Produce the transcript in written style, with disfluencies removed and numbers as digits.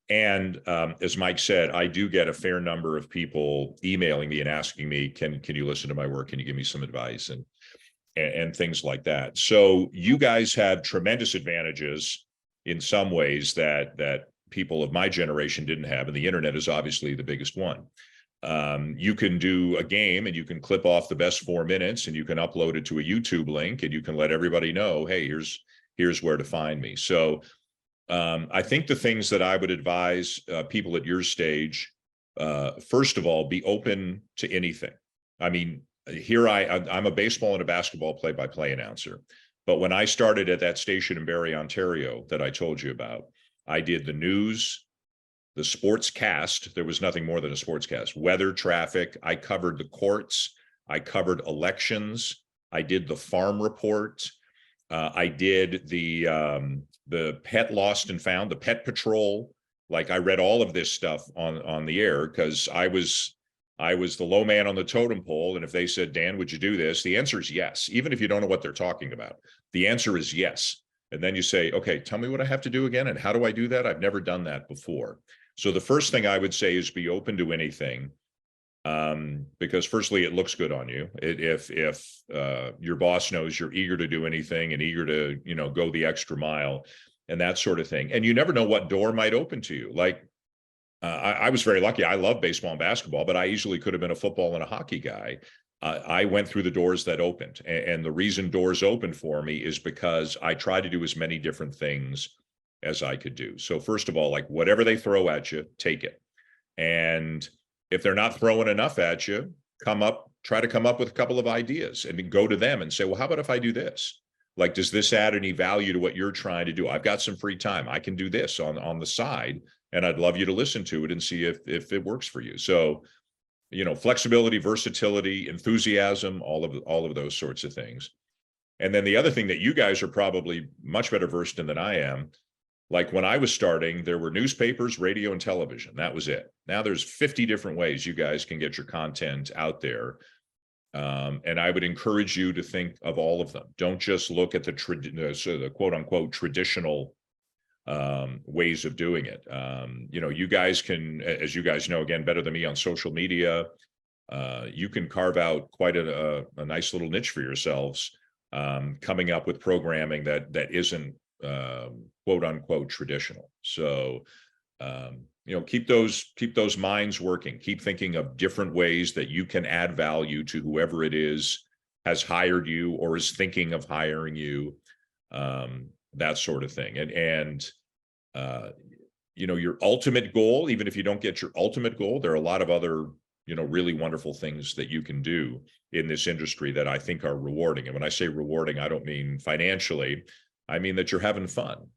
And as Mike said, I do get a fair number of people emailing me and asking me, can you listen to my work? Can you give me some advice and things like that? So you guys have tremendous advantages in some ways that people of my generation didn't have, and the internet is obviously the biggest one. You can do a game and you can clip off the best 4 minutes and you can upload it to a YouTube link and you can let everybody know, hey, here's where to find me. So I think the things that I would advise people at your stage, first of all, be open to anything. I mean, I'm a baseball and a basketball play-by-play announcer. But when I started at that station in Barrie, Ontario, that I told you about, I did the news, the sports cast. There was nothing more than a sports cast. Weather, traffic. I covered the courts. I covered elections. I did the farm report. I did the pet lost and found, the pet patrol. Like I read all of this stuff on the air because I was the low man on the totem pole. And if they said, Dan, would you do this? The answer is yes. Even if you don't know what they're talking about, the answer is yes. And then you say, okay, tell me what I have to do again. And how do I do that? I've never done that before. So the first thing I would say is be open to anything. Because firstly, it looks good on you. If your boss knows you're eager to do anything and eager to, go the extra mile and that sort of thing. And you never know what door might open to you. Like I was very lucky. I love baseball and basketball, but I easily could have been a football and a hockey guy. I went through the doors that opened. And the reason doors opened for me is because I tried to do as many different things as I could do. So first of all, like whatever they throw at you, take it. And if they're not throwing enough at you, try to come up with a couple of ideas and then go to them and say, well, how about if I do this? Like, does this add any value to what you're trying to do? I've got some free time. I can do this on the side, and I'd love you to listen to it and see if it works for you. So, flexibility, versatility, enthusiasm, all of those sorts of things. And then the other thing that you guys are probably much better versed in than I am, like when I was starting, there were newspapers, radio, and television. That was it. Now there's 50 different ways you guys can get your content out there. And I would encourage you to think of all of them. Don't just look at the quote unquote traditional ways of doing it. You guys can, as you guys know, again, better than me on social media, you can carve out quite a nice little niche for yourselves, coming up with programming that isn't quote unquote traditional. So keep those minds working. Keep thinking of different ways that you can add value to whoever it is has hired you or is thinking of hiring you, that sort of thing. And your ultimate goal, even if you don't get your ultimate goal, there are a lot of other really wonderful things that you can do in this industry that I think are rewarding. And when I say rewarding, I don't mean financially. I mean that you're having fun.